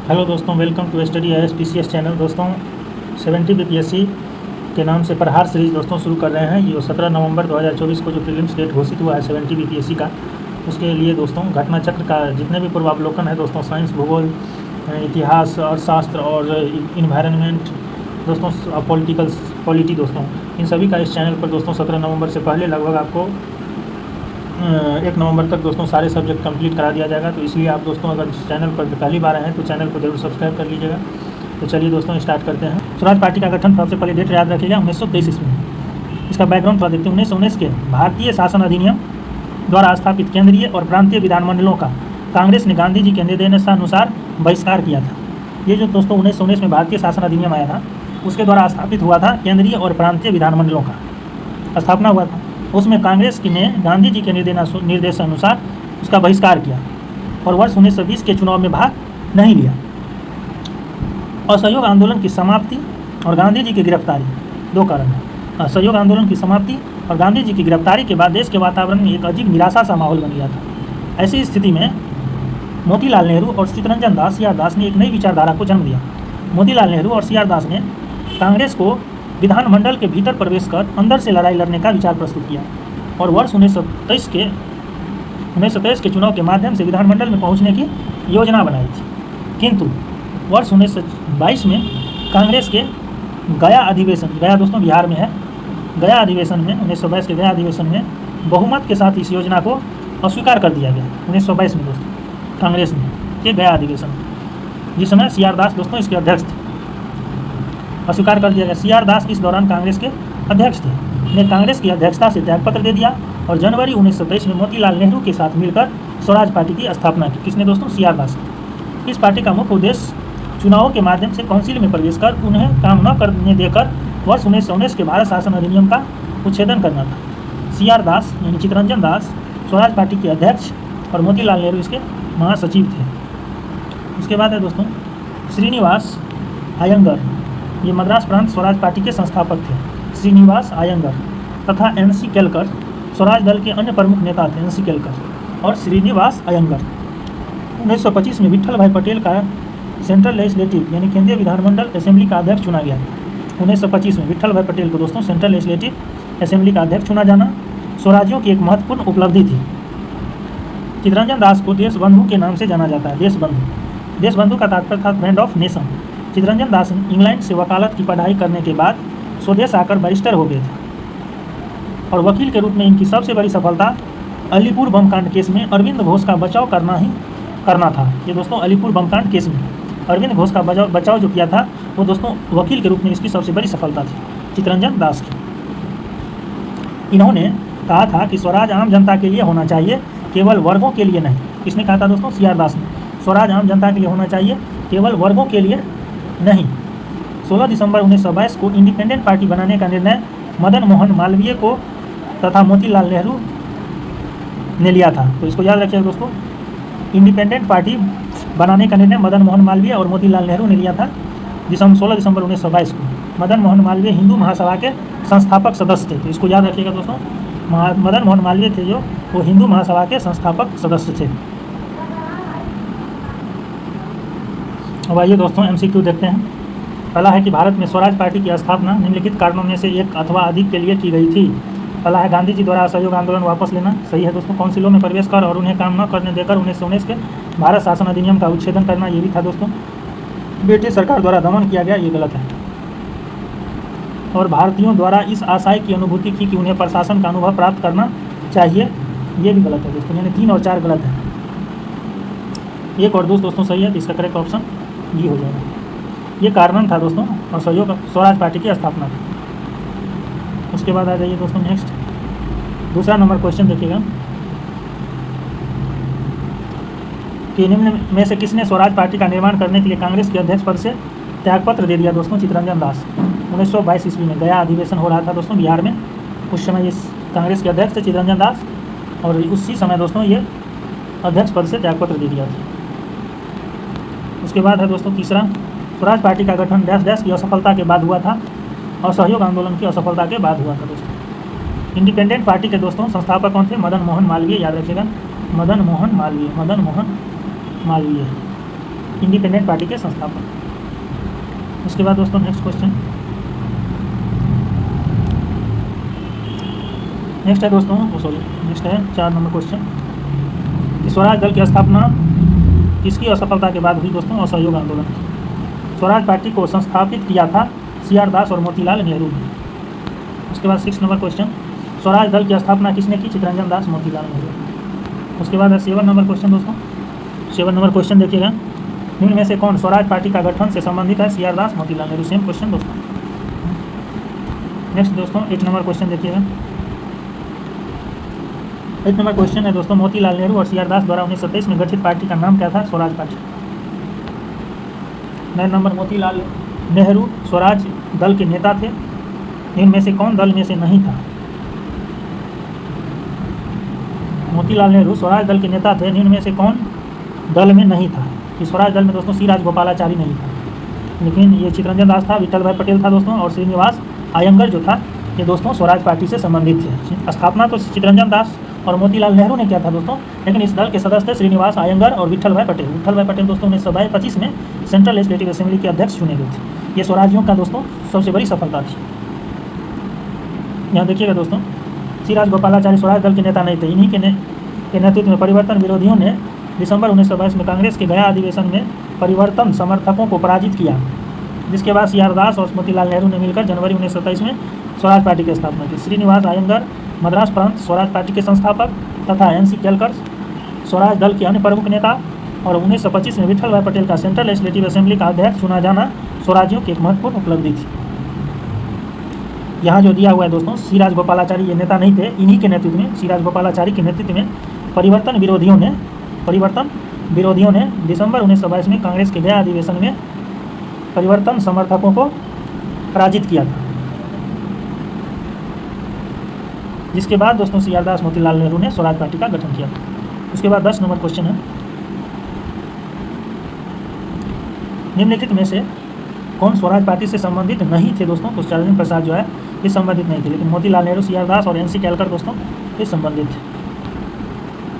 Hello दोस्तों, welcome to study IAS channel. दोस्तों 70 BPSC के नाम से प्रहार सीरीज़ दोस्तों शुरू कर रहे हैं। ये 17 नवंबर 2024 को जो प्रीलिम्स डेट घोषित हुआ है 70 BPSC का, उसके लिए दोस्तों घटना चक्र का जितने भी पूर्वावलोकन है दोस्तों, साइंस, भूगोल, इतिहास और शास्त्र और इन्वायरमेंट दोस्तों, पॉलिटी दोस्तों, इन सभी का इस चैनल पर दोस्तों 17 नवंबर से पहले लगभग आपको 1 नवंबर तक दोस्तों सारे सब्जेक्ट कंप्लीट करा दिया जाएगा। तो इसलिए आप दोस्तों अगर इस चैनल पर पहली बार आए हैं तो चैनल को जरूर सब्सक्राइब कर लीजिएगा। तो चलिए दोस्तों स्टार्ट करते हैं। स्वराज पार्टी का गठन सबसे पहले डेट याद रखिएगा 1923 ईस्वी में। इसका बैकग्राउंड थोड़ा देखते हैं। 1919 के भारतीय शासन अधिनियम द्वारा स्थापित केंद्रीय और प्रांतीय विधानमंडलों का कांग्रेस ने गांधी जी के निर्देशानुसार बहिष्कार किया था। ये जो दोस्तों 1919 में भारतीय शासन अधिनियम आया था, उसके द्वारा स्थापित हुआ था केंद्रीय और प्रांतीय विधानमंडलों का स्थापना हुआ था। उसमें कांग्रेस ने गांधी जी के निर्देशानुसार उसका बहिष्कार किया और वर्ष 1920 के चुनाव में भाग नहीं लिया। असहयोग आंदोलन की समाप्ति और गांधी जी की गिरफ्तारी, दो कारण हैं। असहयोग आंदोलन की समाप्ति और गांधी जी की गिरफ्तारी के बाद देश के वातावरण में एक अजीब निराशा सा माहौल बन गया था। ऐसी स्थिति में मोतीलाल नेहरू और चित्तरंजन दास सी आर दास ने एक नई विचारधारा को जन्म दिया। मोतीलाल नेहरू और सी आर दास ने कांग्रेस को विधानमंडल के भीतर प्रवेश कर अंदर से लड़ाई लड़ने का विचार प्रस्तुत किया और वर्ष 1923 के चुनाव के माध्यम से विधानमंडल में पहुंचने की योजना बनाई थी। किंतु वर्ष 1922 में कांग्रेस के गया अधिवेशन, गया दोस्तों बिहार में है, गया अधिवेशन में 1922 के गया अधिवेशन में बहुमत के साथ इस योजना को अस्वीकार कर दिया गया। 1922 में दोस्तों कांग्रेस ने के गया अधिवेशन में, जिस समय सी आर दास दोस्तों इसके अध्यक्ष थे, अस्वीकार कर दिया गया। सी आर दास इस दौरान कांग्रेस के अध्यक्ष थे, ने कांग्रेस की अध्यक्षता से त्यागपत्र दे दिया और जनवरी 1923 में मोतीलाल नेहरू के साथ मिलकर स्वराज पार्टी की स्थापना की। किसने दोस्तों? सी आर दास। इस पार्टी का मुख्य उद्देश्य चुनावों के माध्यम से काउंसिल में प्रवेश कर उन्हें काम न करने देकर वर्ष 1919 के भारत शासन अधिनियम का उच्छेदन करना था। सी आर दास यानी चित्तरंजन दास स्वराज पार्टी के अध्यक्ष और मोतीलाल नेहरू इसके महासचिव थे। उसके बाद है दोस्तों श्रीनिवास अयंगर, ये मद्रास प्रांत स्वराज पार्टी के संस्थापक थे। श्रीनिवास अयंगर तथा NC केलकर स्वराज दल के अन्य प्रमुख नेता थे। NC केलकर और श्रीनिवास अयंगर। 1925 में विट्ठल भाई पटेल का सेंट्रल लेजिस्लेटिव यानी केंद्रीय विधानमंडल असेंबली का अध्यक्ष चुना गया। 1925 में विट्ठल भाई पटेल को दोस्तों सेंट्रल लेजिस्लेटिव असेंबली का अध्यक्ष चुना जाना स्वराज्यों की एक महत्वपूर्ण उपलब्धि थी। चित्तरंजन दास को देशबंधु के नाम से जाना जाता है। देशबंधु का तात्पर्य था friend of nation. Chittaranjan Das England से वकालत की पढ़ाई करने के बाद स्वदेश आकर बैरिस्टर हो गए थे और वकील के रूप में इनकी सबसे बड़ी सफलता अलीपुर बमकांड केस में अरविंद घोष का बचाव करना था। ये दोस्तों अलीपुर बमकांड केस में अरविंद घोष का बचाव जो किया था वो दोस्तों वकील के रूप में इसकी सबसे बड़ी सफलता थी चित्तरंजन दास की। इन्होंने कहा था कि स्वराज आम जनता के लिए होना चाहिए, केवल वर्गों के लिए नहीं। किसने कहा था दोस्तों? सी आर दास ने। स्वराज आम जनता के लिए होना चाहिए, केवल वर्गों के लिए नहीं। 16 दिसंबर 1922 को इंडिपेंडेंट पार्टी बनाने का निर्णय मदन मोहन मालवीय को तथा मोतीलाल नेहरू ने लिया था। तो इसको याद रखिएगा दोस्तों, इंडिपेंडेंट पार्टी बनाने का निर्णय मदन मोहन मालवीय और मोतीलाल नेहरू ने लिया था 16 दिसंबर 1922 को। मदन मोहन मालवीय हिंदू महासभा के संस्थापक सदस्य थे। तो इसको याद रखिएगा दोस्तों, मदन मोहन मालवीय थे जो वो हिंदू महासभा के संस्थापक सदस्य थे। अब आइए दोस्तों MCQ देखते हैं। पहला है कि भारत में स्वराज पार्टी की स्थापना निम्नलिखित कारणों में से एक अथवा अधिक के लिए की गई थी। पहला है गांधी जी द्वारा असहयोग आंदोलन वापस लेना, सही है दोस्तों। काउंसिलों में प्रवेश कर और उन्हें काम न करने देकर 1919 के भारत शासन अधिनियम का उच्छेदन करना, ये भी था दोस्तों। ब्रिटिश सरकार द्वारा दमन किया गया, ये गलत है। और भारतीयों द्वारा इस आशय की अनुभूति की कि उन्हें प्रशासन का अनुभव प्राप्त करना चाहिए, ये भी गलत है दोस्तों। यानी 3 और 4 गलत है। 1 और 2 दोस्तों सही है, तो इसका करेक्ट ऑप्शन ये हो जाएगा। ये कारण था दोस्तों असहयोग स्वराज पार्टी की स्थापना का। उसके बाद आ जाइए दोस्तों नेक्स्ट, दूसरा नंबर क्वेश्चन देखिएगा कि निम्न में से किसने स्वराज पार्टी का निर्माण करने के लिए कांग्रेस के अध्यक्ष पद से त्यागपत्र दे दिया दोस्तों? चित्तरंजन दास। 1922 ईस्वी में गया अधिवेशन हो रहा था दोस्तों बिहार में। उस समय ये कांग्रेस के अध्यक्ष थे चित्तरंजन दास और उसी समय दोस्तों ये अध्यक्ष पद से त्यागपत्र दे दिया था। उसके बाद है दोस्तों तीसरा, स्वराज पार्टी का गठन डैश की असफलता के बाद हुआ था। असहयोग आंदोलन की असफलता के बाद हुआ था दोस्तों। इंडिपेंडेंट पार्टी के दोस्तों संस्थापक कौन थे? मदन मोहन मालवीय, याद रखिएगा, मदन मोहन मालवीय। इंडिपेंडेंट पार्टी के संस्थापक। उसके बाद दोस्तों नेक्स्ट क्वेश्चन, नेक्स्ट है दोस्तों, नेक्स्ट है 4 नंबर क्वेश्चन। स्वराज दल की स्थापना किसकी असफलता के बाद हुई दोस्तों? असहयोग आंदोलन की। स्वराज पार्टी को संस्थापित किया था CR दास और मोतीलाल नेहरू ने। उसके बाद 6 नंबर क्वेश्चन, स्वराज दल की स्थापना किसने की? चितरंजन दास, मोतीलाल नेहरू। उसके बाद है 7 नंबर क्वेश्चन दोस्तों। 7 नंबर क्वेश्चन देखिएगा, निम्न में से कौन स्वराज पार्टी का गठन से संबंधित है? CR दास, मोतीलाल नेहरू। सेम क्वेश्चन दोस्तों। नेक्स्ट दोस्तों 8 नंबर क्वेश्चन देखिएगा। 8 नंबर क्वेश्चन है दोस्तों, मोतीलाल नेहरू और CR दास द्वारा 1927 में गठित पार्टी का नाम क्या था? स्वराज पार्टी। 9 नंबर, मोतीलाल नेहरू स्वराज दल के नेता थे, निम्न में से कौन दल में से नहीं था? मोतीलाल नेहरू स्वराज दल के नेता थे, निम्न में से कौन दल में नहीं था? कि स्वराज दल में दोस्तों सी राजगोपालाचारी नहीं था, लेकिन ये चितरंजन दास था, विठल भाई पटेल था दोस्तों, और श्रीनिवास अयंगर जो था ये दोस्तों स्वराज पार्टी से संबंधित थे। स्थापना तो चितरंजन दास और मोतीलाल नेहरू ने किया था दोस्तों, लेकिन इस दल के सदस्य थे श्रीनिवास अयंगर और विठल भाई पटेल। विठल भाई पटेल दोस्तों 1925 में सेंट्रल लेजिस्लेटिव असेंबली के अध्यक्ष चुने गए थे। ये स्वराजियों का दोस्तों सबसे बड़ी सफलता थी। यहाँ देखिएगा दोस्तों, सी राजगोपालाचारी स्वराज दल के नेता नहीं थे। इन्हीं के नेतृत्व में परिवर्तन विरोधियों ने दिसंबर 1922 में कांग्रेस के गया अधिवेशन में परिवर्तन समर्थकों को पराजित किया, जिसके बाद CR दास और मोतीलाल नेहरू ने मिलकर जनवरी 1927 में स्वराज पार्टी की स्थापना की। श्रीनिवास अयंगर मद्रास प्रांत स्वराज पार्टी के संस्थापक तथा NC केलकर स्वराज दल के अन्य प्रमुख नेता, और 1925 में विठल भाई पटेल का सेंट्रल लेजिस्लेटिव असेंबली का अध्यक्ष चुना जाना स्वराजियों की एक महत्वपूर्ण उपलब्धि थी। यहाँ जो दिया हुआ है दोस्तों, सी राजगोपालाचारी ये नेता नहीं थे, इन्हीं के नेतृत्व में, सी राजगोपालाचारी के नेतृत्व में परिवर्तन विरोधियों ने दिसंबर 1922 में कांग्रेस के गया अधिवेशन में परिवर्तन समर्थकों को पराजित किया था, जिसके बाद दोस्तों CR दास मोतीलाल नेहरू ने स्वराज पार्टी का गठन किया। उसके बाद 10 नंबर क्वेश्चन है, निम्नलिखित में से कौन स्वराज पार्टी से संबंधित नहीं थे दोस्तों? तो चरणजीत प्रसाद जो है ये संबंधित नहीं थे, लेकिन मोतीलाल नेहरू, CR दास और NC केलकर दोस्तों ये संबंधित थे।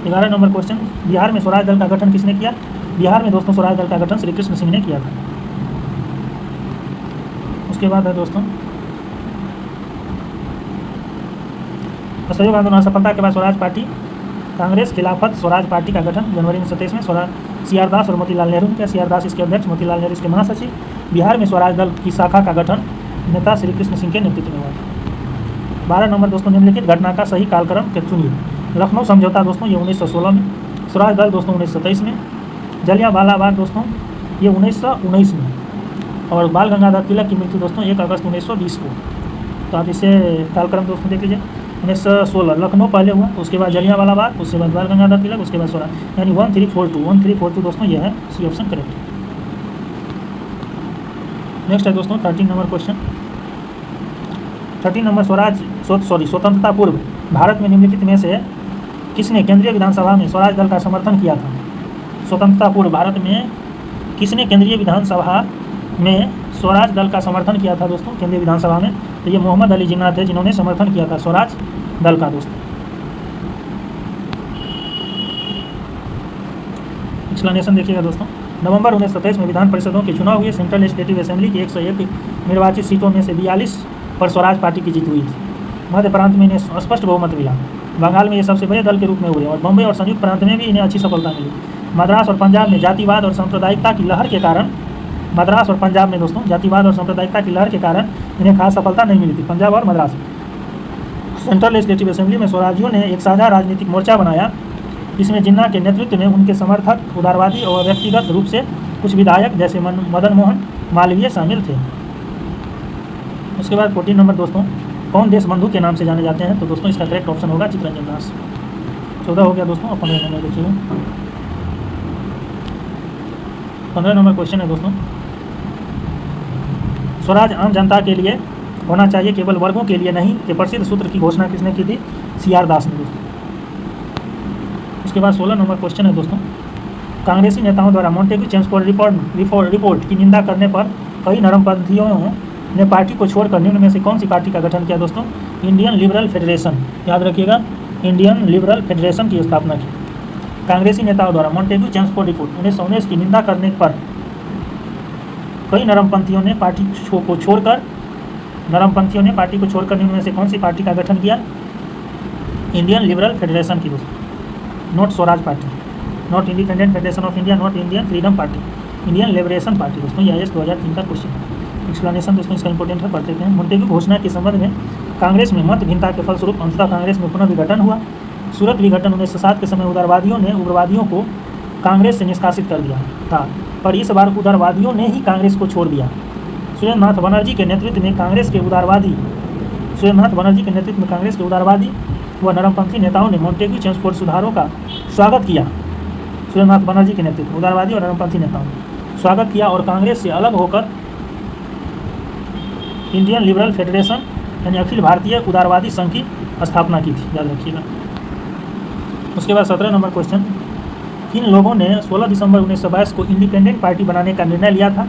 11 नंबर क्वेश्चन, बिहार में स्वराज दल का गठन किसने किया? बिहार में दोस्तों स्वराज दल का गठन श्री कृष्ण सिंह ने किया था। उसके बाद है दोस्तों असहयोग आंदोलन सफलता के बाद स्वराज पार्टी कांग्रेस खिलाफत स्वराज पार्टी का गठन जनवरी 1927 में CR दास और मोतीलाल नेहरू ने किया। CR दास इसके अध्यक्ष, मोतीलाल नेहरू इसके महासचिव। बिहार में स्वराज दल की शाखा का गठन नेता श्री कृष्ण सिंह के नेतृत्व में हुआ था। 12 नंबर दोस्तों, निम्नलिखित घटना का सही कालक्रम के चुनिए। लखनऊ समझौता दोस्तों ये 1916 में, स्वराज दल दोस्तों 1927 में, जलियांवाला बाग दोस्तों ये 1919 में, और बाल गंगाधर तिलक की मृत्यु दोस्तों 1 अगस्त 1920 को। तो आप इसे कालक्रम दोस्तों देख लीजिए। 1916 लखनऊ पहले हुआ, उसके बाद जलियांवाला बाग, उसके बाद बाल गंगाधर तिलक, उसके बाद स्वराज, यानी 1342 दोस्तों यह है सी ऑप्शन करेक्ट। नेक्स्ट है दोस्तों 13 नंबर क्वेश्चन। 13 नंबर, स्वतंत्रता पूर्व भारत में निम्नलिखित में से किसने केंद्रीय विधानसभा में स्वराज दल का समर्थन किया था? स्वतंत्रता पूर्व भारत में किसने केंद्रीय विधानसभा में स्वराज दल का समर्थन किया था दोस्तों? केंद्रीय विधानसभा में तो ये मोहम्मद अली जिन्ना थे, जिन्होंने समर्थन किया था स्वराज दल का दोस्तों। एक्सप्लेनेशन देखिएगा दोस्तों। नवंबर 1927 में विधान परिषदों के चुनाव हुए। सेंट्रल लेजिस्लेटिव असेंबली की 101 निर्वाचित सीटों में से 42 पर स्वराज पार्टी की जीत हुई थी। मध्य प्रांत में इन्हें स्पष्ट बहुमत मिला। बंगाल में ये सबसे बड़े दल के रूप में हुए, और बम्बई और संयुक्त प्रांत में भी इन्हें अच्छी सफलता मिली। मद्रास और पंजाब में जातिवाद और सांप्रदायिकता की लहर के कारण, मद्रास और पंजाब में दोस्तों जातिवाद और सांप्रदायिकता की लहर के कारण इन्हें खास सफलता नहीं मिली थी, पंजाब और मद्रास में। सेंट्रल लेजिस्लेटिव असेंबली में स्वराजियों ने एक साझा राजनीतिक मोर्चा बनाया, जिसमें जिन्ना के नेतृत्व में उनके समर्थक उदारवादी और व्यक्तिगत रूप से कुछ विधायक जैसे मदन मोहन मालवीय शामिल थे। उसके बाद 14 नंबर दोस्तों, कौन देश बंधु के नाम से जाने जाते हैं? तो दोस्तों इसका करेक्ट ऑप्शन होगा चितरंजन दास। 14 हो गया दोस्तों। 15 नंबर देखिए, 15 नंबर क्वेश्चन है दोस्तों, स्वराज आम जनता के लिए होना चाहिए, केवल वर्गों के लिए नहीं, के प्रसिद्ध सूत्र की घोषणा किसने की थी? CR दास ने दोस्तों। उसके बाद 16 नंबर क्वेश्चन है दोस्तों, कांग्रेसी नेताओं द्वारा मोंटेग्यू चेम्सफोर्ड रिपोर्ट की निंदा करने पर कई नरमपंथियों ने पार्टी को छोड़कर निम्न में से कौन सी पार्टी का गठन किया दोस्तों? इंडियन लिबरल फेडरेशन, याद रखिएगा, इंडियन लिबरल फेडरेशन की स्थापना की। कांग्रेसी नेताओं द्वारा मोंटेग्यू चेम्सफोर्ड रिपोर्ट 1919 की निंदा करने पर कई नरमपंथियों ने पार्टी को छोड़कर निम्न में से कौन सी पार्टी का गठन किया? इंडियन लिबरल फेडरेशन की दोस्तों, not Swaraj party, not independent federation of India, not Indian freedom party, Indian liberation party दोस्तों। ये IAS 2003 का क्वेश्चन है। एक्सप्लेनेशन दोस्तों इसका इंपॉर्टेंट है, पढ़ते हैं। मोंटेग्यू घोषणा के संबंध में कांग्रेस में मत भिन्नता के फलस्वरूप अंततः कांग्रेस में पुनः विघटन हुआ। सूरत विघटन 1907 के समय उदारवादियों ने उग्रवादियों को कांग्रेस से निष्कासित कर दिया था, पर इस बार उदारवादियों ने ही कांग्रेस को छोड़ दिया। सुरेंद्रनाथ बनर्जी के नेतृत्व में कांग्रेस के उदारवादी व नरमपंथी नेताओं ने मोंटेग्यू चेम्सफोर्ड सुधारों का स्वागत किया। सुरेंद्रनाथ बनर्जी के नेतृत्व उदारवादी और नरमपंथी नेताओं ने स्वागत किया और कांग्रेस से अलग होकर इंडियन लिबरल फेडरेशन यानी अखिल भारतीय उदारवादी संघ की स्थापना की थी, याद रखिएगा। उसके बाद 17 नंबर क्वेश्चन, किन लोगों ने 16 दिसंबर 1922 को इंडिपेंडेंट पार्टी बनाने का निर्णय लिया था?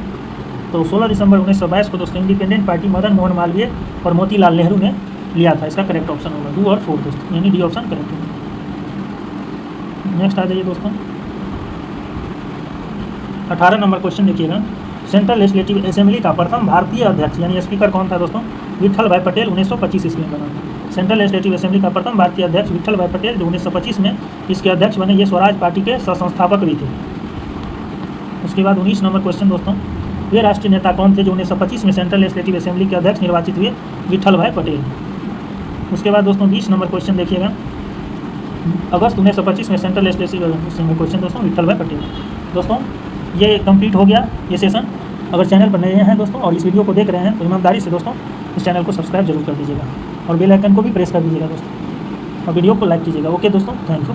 तो 16 दिसंबर 1922 को दोस्तों इंडिपेंडेंट पार्टी मदन मोहन मालवीय और मोतीलाल नेहरू ने लिया था। इसका करेक्ट ऑप्शन होगा 2 और 4 दोस्तों, यानी डी ऑप्शन करेक्ट होगा। नेक्स्ट आ जाइए दोस्तों, 18 नंबर क्वेश्चन देखिएगा। सेंट्रल लेजिस्लेटिव असेंबली का प्रथम भारतीय अध्यक्ष यानी स्पीकर कौन था दोस्तों? विट्ठल भाई पटेल 1925 ईस्वी में बना। सेंट्रल लेजिस्लेटिव असेंबली का प्रथम भारतीय अध्यक्ष विट्ठल भाई पटेल जो 1925 में इसके अध्यक्ष बने। ये स्वराज पार्टी के संस्थापक भी थे। उसके बाद 19 नंबर क्वेश्चन दोस्तों, वे राष्ट्रीय नेता कौन थे जो 1925 में सेंट्रल लेजिस्लेटिव असेंबली के अध्यक्ष निर्वाचित हुए? विट्ठल भाई पटेल। उसके बाद दोस्तों 20 नंबर क्वेश्चन देखिएगा। अगस्त 1925 में सेंट्रल लेजिस्लेटिव असेंबली क्वेश्चन दोस्तों विट्ठल भाई पटेल। दोस्तों ये कंप्लीट हो गया ये सेशन। अगर चैनल पर नए हैं दोस्तों और इस वीडियो को देख रहे हैं तो ईमानदारी से दोस्तों इस चैनल को सब्सक्राइब जरूर कर दीजिएगा और बेल आइकन को भी प्रेस कर दीजिएगा दोस्तों, और वीडियो को लाइक कीजिएगा। ओके दोस्तों, थैंक यू।